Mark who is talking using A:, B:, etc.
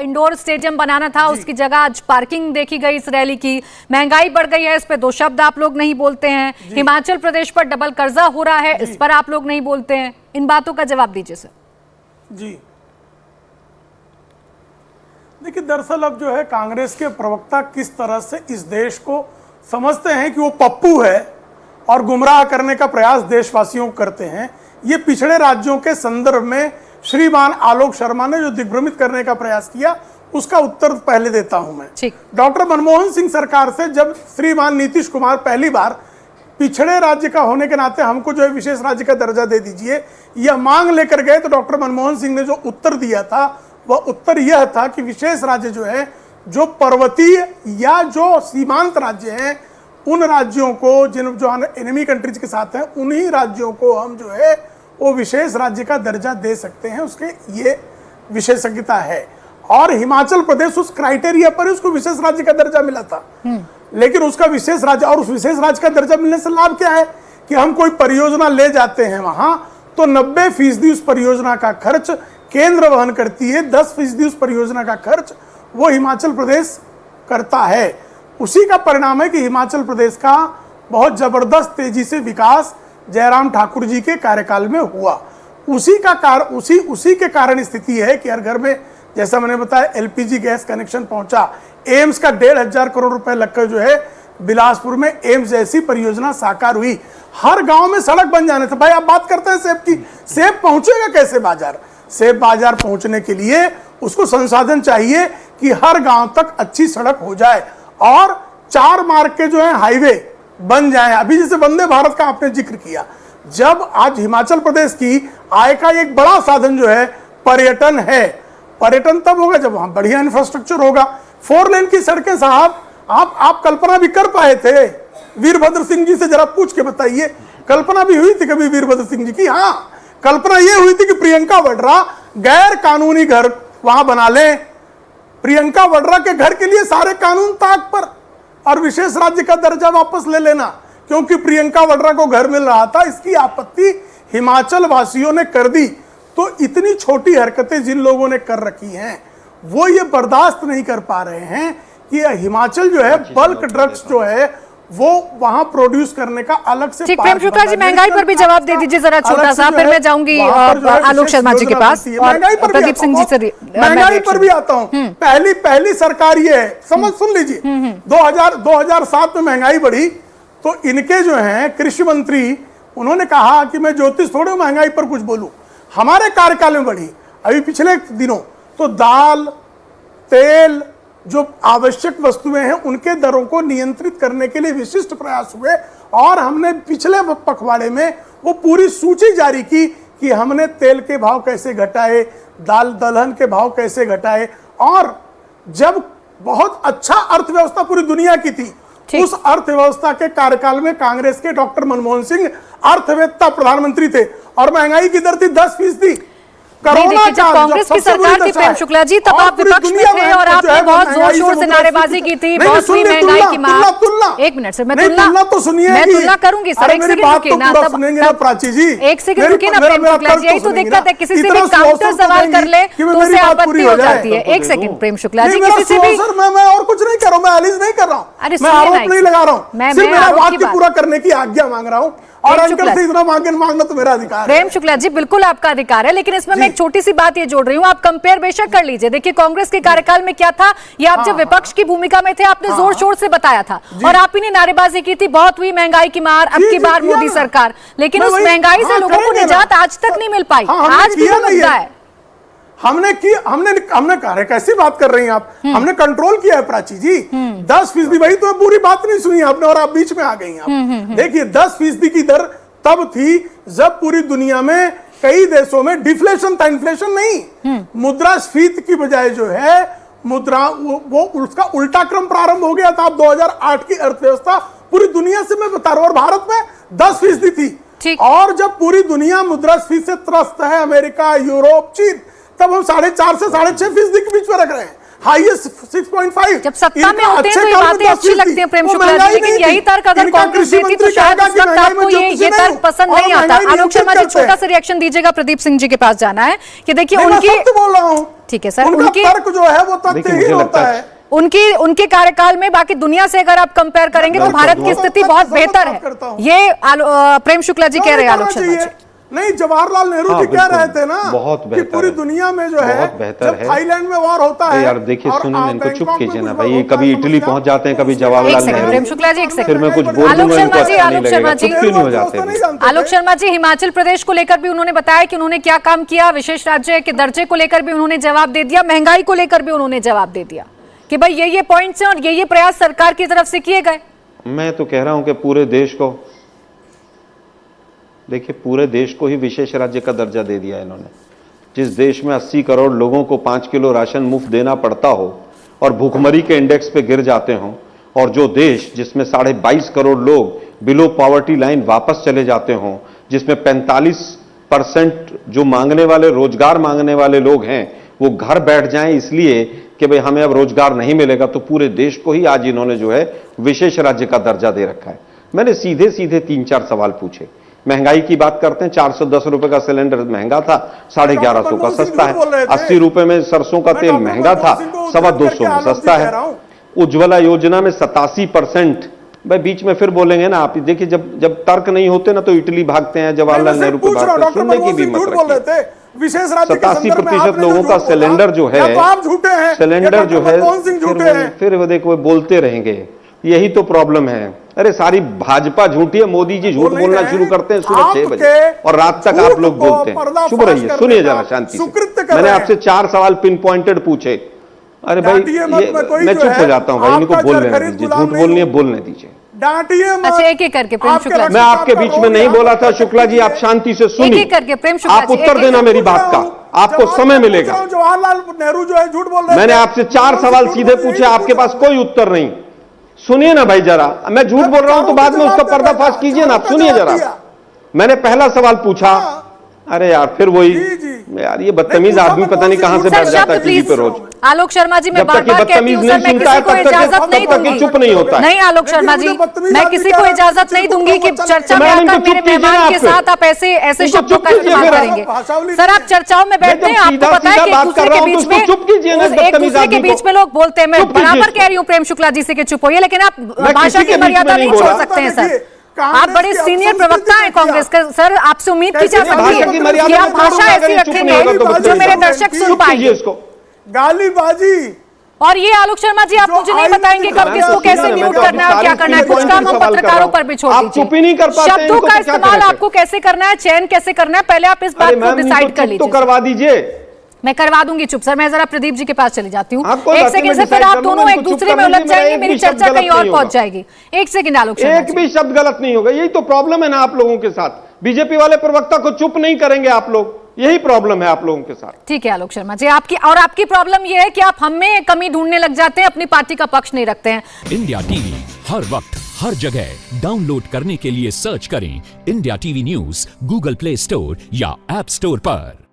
A: Indoor stadium बनाना था, उसकी जगह आज पार्किंग देखी गई इस रैली की। महंगाई बढ़ गई है, इस पे दो शब्द आप लोग नहीं बोलते हैं। हिमाचल प्रदेश पर डबल कर्जा हो रहा है, इस पर आप लोग नहीं बोलते हैं। इन बातों का जवाब दीजिए सर।
B: जी देखिए, दरअसल अब जो है कांग्रेस के प्रवक्ता किस तरह से इस देश को समझते हैं कि वो पप्पू है और गुमराह करने का प्रयास देशवासियों को करते हैं, ये पिछड़े राज्यों के संदर्भ में श्रीमान आलोक शर्मा ने जो दिग्भ्रमित करने का प्रयास किया उसका उत्तर पहले देता हूं मैं। डॉक्टर मनमोहन सिंह सरकार से जब श्रीमान नीतीश कुमार पहली बार पिछड़े राज्य का होने के नाते हमको जो है विशेष राज्य का दर्जा दे दीजिए यह मांग लेकर गए, तो डॉक्टर मनमोहन सिंह ने जो उत्तर दिया था वह उत्तर यह था कि विशेष राज्य जो है, जो पर्वतीय या जो सीमांत राज्य हैं, उन राज्यों को जो एनिमी कंट्रीज के साथ हैं, उन्हीं राज्यों को हम जो है वो विशेष राज्य का दर्जा दे सकते हैं, उसके ये विशेषज्ञता है। और हिमाचल प्रदेश उस क्राइटेरिया पर उसको विशेष राज्य का दर्जा मिला था। लेकिन उसका विशेष राज्य और उस विशेष राज्य का दर्जा मिलने से लाभ क्या है कि हम कोई परियोजना ले जाते हैं वहां तो 90% उस परियोजना का खर्च केंद्र वहन करती है, 10% उस परियोजना का खर्च वो हिमाचल प्रदेश करता है। उसी का परिणाम है कि हिमाचल प्रदेश का बहुत जबरदस्त तेजी से विकास जयराम ठाकुर जी के कार्यकाल में हुआ। उसी के कारण स्थिति है कि हर घर में, जैसा मैंने बताया, एलपीजी गैस कनेक्शन पहुंचा। एम्स का 1,500 करोड़ रुपए लगकर जो है बिलासपुर में एम्स जैसी परियोजना साकार हुई। हर गांव में सड़क बन जाने से, भाई आप बात करते हैं सेब की, सेब पहुंचेगा कैसे बाजार? सेब बाजार पहुंचने के लिए उसको संसाधन चाहिए कि हर गांव तक अच्छी सड़क हो जाए और 4 मार्ग के जो है हाईवे बन जाए। अभी जैसे वंदे भारत का आपने जिक्र किया, जब आज हिमाचल प्रदेश की आय का एक बड़ा साधन जो है पर्यटन है। पर्यटन तब होगा जब वहां बढ़िया इंफ्रास्ट्रक्चर होगा। 4 लेन की सड़कें साहब, आप कल्पना भी कर पाए थे? वीरभद्र सिंह जी से जरा पूछ के बताइए, कल्पना भी हुई थी कभी वीरभद्र सिंह जी की? हाँ, कल्पना यह हुई थी कि प्रियंका वड्रा गैर कानूनी घर वहां बना ले। प्रियंका वड्रा के घर के लिए सारे कानून ताक पर, और विशेष राज्य का दर्जा वापस ले लेना क्योंकि प्रियंका वड्रा को घर मिल रहा था, इसकी आपत्ति हिमाचल वासियों ने कर दी। तो इतनी छोटी हरकतें जिन लोगों ने कर रखी हैं वो ये बर्दाश्त नहीं कर पा रहे हैं कि हिमाचल जो है बल्क ड्रग्स जो है वो वहां प्रोड्यूस करने का अलग से।
A: प्रेम शुक्ला जी, महंगाई पर भी जवाब दे दीजिए जरा छोटा सा, फिर मैं जाऊंगी आलोक शर्मा जी के पास।
B: महंगाई पर प्रदीप सिंह जी से महंगाई पर भी आता हूं। पहली सरकार ये है, समझ सुन लीजिए, 2007 में महंगाई बढ़ी तो इनके जो हैं कृषि मंत्री, उन्होंने कहा कि मैं ज्योतिष थोड़े महंगाई पर कुछ बोलूं, हमारे कार्यकाल में बढ़ी। अभी पिछले दिनों तो दाल, तेल, जो आवश्यक वस्तुएं हैं उनके दरों को नियंत्रित करने के लिए विशिष्ट प्रयास हुए और हमने पिछले पखवाड़े में वो पूरी सूची जारी की कि हमने तेल के भाव कैसे घटाए, दलहन के भाव कैसे घटाए। और जब बहुत अच्छा अर्थव्यवस्था पूरी दुनिया की थी, उस अर्थव्यवस्था के कार्यकाल में कांग्रेस के डॉक्टर मनमोहन सिंह अर्थवेत्ता प्रधानमंत्री थे और महंगाई की दर थी 10%।
A: कांग्रेस की सरकार थी प्रेम शुक्ला जी, तब आप विपक्ष में थे और आपने बहुत जोर शोर से नारेबाजी की थी, बहुत हुई महंगाई की मार। एक मिनट सर, मैं तुलना तो सुनिए, मैं तुलना करूंगी सर, एक सेकंड रुकिए ना, तब प्राची जी एक सेकंड रुकिए ना प्रेम शुक्ला जी, यही तो दिक्कत है, किसी से भी काउंटर सवाल कर ले तो उसे आपत्ति हो जाती है। एक सेकंड प्रेम शुक्ला जी, किसी से भी
B: मैं और कुछ नहीं कर रहा हूं, मैं एनालिसिस नहीं कर रहा हूं, मैं आरोप नहीं लगा रहा हूं, सिर्फ मेरा वाक्य पूरा करने की आज्ञा मांग रहा हूं और अंकल से इतना मांगना तो मेरा अधिकार है।
A: प्रेम शुक्ला जी, बिल्कुल आपका अधिकार है, लेकिन इसमें मैं एक छोटी सी बात ये जोड़ रही हूँ, आप कंपेयर बेशक कर लीजिए। देखिए कांग्रेस के कार्यकाल में क्या था, ये आप जब विपक्ष की भूमिका में थे आपने जोर शोर से बताया था और आप ही ने नारेबाजी की थी, बहुत हुई महंगाई की मार, अब की बार मोदी सरकार, लेकिन उस महंगाई से लोगों को निजात आज तक नहीं मिल पाई। आज भी मुद्दा है।
B: हमने कहा, कैसी बात कर रही हैं आप? हमने कंट्रोल किया है प्राची जी, 10%। वही तो पूरी बात नहीं सुनी आपने और आप बीच में आ गई आप। देखिए 10% की दर तब थी जब पूरी दुनिया में कई देशों में डिफ्लेशन था, इन्फ्लेशन नहीं। मुद्रास्फीति की बजाय जो है मुद्रा वो उसका उल्टा क्रम प्रारंभ हो गया था। अब 2008 की अर्थव्यवस्था पूरी दुनिया से मैं बता रहा हूं, और भारत में 10% थी। और जब पूरी दुनिया मुद्रास्फीति से त्रस्त है, अमेरिका, यूरोप, चीन, तब हम 4.5 से 6.5% के बीच में रख रहे हैं। हाईएस्ट 6.5।
A: जब सत्ता में होते हैं तो ये बातें अच्छी लगती हैं प्रेम शुक्ला जी, लेकिन यही तर्क अगर कांग्रेस देती तो शायद उस वक्त आपको ये तर्क पसंद नहीं आता। आलोक शर्मा जी, छोटा सा रिएक्शन दीजिएगा, प्रदीप सिंह जी के पास जाना है कि देखिए उनकी,
B: बोल रहा हूं ठीक है सर, उनकी तर्क जो है वो तथ्यहीन होता है। उनके कार्यकाल में बाकी दुनिया से अगर आप कंपेयर करेंगे तो भारत की स्थिति बहुत बेहतर है, ये प्रेम शुक्ला जी कह रहे हैं। आलोक शर्मा जी नहीं, जवाहरलाल नेहरू जी कह रहे थे ना कि पूरी दुनिया में जो है जब थाईलैंड में वॉर होता है
C: यार देखिए, सुनो इनको चुप कीजिए ना भाई, कभी इटली पहुंच जाते हैं, कभी जवाहरलाल नेहरू।
A: प्रेम शुक्ला जी एक सेकंड,
C: फिर मैं कुछ बोल
A: आलोक शर्मा जी,
C: आलोक शर्मा जी क्यों नहीं हो जाते?
A: आलोक शर्मा जी, हिमाचल प्रदेश को लेकर भी उन्होंने बताया कि उन्होंने क्या काम किया, विशेष राज्य के दर्जे को लेकर भी उन्होंने जवाब दे दिया, महंगाई को लेकर भी उन्होंने जवाब दे दिया कि भाई ये पॉइंट्स हैं और ये प्रयास सरकार की तरफ से किए गए।
C: मैं तो कह रहा हूं कि पूरे देश को, देखिए पूरे देश को ही विशेष राज्य का दर्जा दे दिया इन्होंने। जिस देश में 80 करोड़ लोगों को 5 किलो राशन मुफ्त देना पड़ता हो और भूखमरी के इंडेक्स पे गिर जाते हों, और जो देश जिसमें 22.5 करोड़ लोग बिलो पॉवर्टी लाइन वापस चले जाते हों, जिसमें 45% जो मांगने वाले, रोजगार मांगने वाले लोग हैं वो घर बैठ जाएं इसलिए कि भाई हमें अब रोजगार नहीं मिलेगा, तो पूरे देश को ही आज इन्होंने जो है विशेष राज्य का दर्जा दे रखा है। मैंने सीधे सीधे 3-4 सवाल पूछे। महंगाई की बात करते हैं, 410 रुपए का सिलेंडर महंगा था, 1150 का सस्ता है। 80 रुपए में सरसों का तेल महंगा था, 250 में सस्ता है। उज्ज्वला योजना में 87%, भाई बीच में फिर बोलेंगे ना आप, देखिए जब तर्क नहीं होते ना तो इटली भागते हैं, जवाहरलाल नेहरू को भागते हैं, सुनने की भी मत रखिए। 87% लोगों का सिलेंडर जो है, सिलेंडर जो है, फिर वो देखो बोलते रहेंगे, यही तो प्रॉब्लम है। अरे सारी भाजपा झूठी है, मोदी जी झूठ बोलना शुरू करते हैं सुबह 6 बजे और रात तक आप लोग बोलते हैं। चुप रहिए, सुनिए जरा शांति से। मैंने आपसे 4 सवाल पिन पॉइंटेड पूछे। अरे भाई मैं चुप हो जाता हूँ भाई, इनको बोल लेने दीजिए, झूठ बोलनी है बोलने दीजिए।
A: अच्छा एक एक करके प्रेम शुक्ला जी,
C: मैं आपके बीच में नहीं बोला था शुक्ला जी, आप शांति से सुनिए।
A: एक करके प्रेम शुक्ला
C: आप उत्तर देना मेरी बात का, आपको समय मिलेगा।
B: जवाहरलाल नेहरू जो है झूठ बोल रहे हैं।
C: मैंने आपसे 4 सवाल सीधे पूछे, आपके पास कोई उत्तर नहीं। सुनिए ना भाई जरा, मैं झूठ बोल रहा हूं तो बाद में उसका पर्दाफाश कीजिए ना, आप सुनिए जरा। मैंने पहला सवाल पूछा, अरे यार फिर वही यार, ये बदतमीज आदमी पता नहीं कहां से बैठ जाता है टीवी पे रोज।
A: आलोक शर्मा जी, मैं बार बार कहती हूं सर, मैं किसी को इजाजत नहीं दूंगी,
C: चुप नहीं होता।
A: नहीं आलोक शर्मा जी, मैं किसी को इजाजत नहीं दूंगी कि चर्चा में आकर मेरे मेहमान के साथ आप ऐसे शब्दों का इस्तेमाल करेंगे। सर आप चर्चाओं में बैठते हैं, आपको पता है कि एक दूसरे के बीच में लोग बोलते हैं। मैं बराबर कह रही हूँ प्रेम शुक्ला जी से कि चुप होइए, लेकिन आप भाषा की मर्यादा नहीं छोड़ सकते हैं सर। आप बड़े सीनियर प्रवक्ता हैं कांग्रेस का सर, आपसे उम्मीद की जा सकती है कि आप भाषा ऐसी रखेंगे जो मेरे दर्शक सुन पाएंगे।
B: गालीबाजी।
A: और ये आलोक शर्मा जी, आप मुझे नहीं बताएंगे कब किसको कैसे म्यूट करना है और क्या करना है? कुछ काम हम पत्रकारों पर भी छोड़ दीजिए। शब्दों का इस्तेमाल आपको कैसे करना है, चयन कैसे करना है, पहले आप इस बात को डिसाइड कर लीजिए।
C: करवा दीजिए।
A: मैं करवा दूंगी चुप सर। मैं जरा प्रदीप जी के पास चली जाती हूँ, एक सेकंड से, फिर आप दोनों एक दूसरे में उलझ जाएंगे, मेरी चर्चा कहीं और पहुंच जाएगी। एक सेकंड आलोक शर्मा,
C: एक भी शब्द गलत नहीं होगा, यही तो प्रॉब्लम है ना आप लोगों के साथ। बीजेपी वाले प्रवक्ता को चुप नहीं करेंगे आप लोग, यही प्रॉब्लम है आप लोगों के साथ।
A: ठीक है आलोक शर्मा जी, आपकी प्रॉब्लम यह है कि आप हम में कमी ढूंढने लग जाते हैं, अपनी पार्टी का पक्ष नहीं रखते हैं।
D: इंडिया टीवी हर वक्त हर जगह डाउनलोड करने के लिए सर्च करें India TV news Google play store या ऐप स्टोर पर।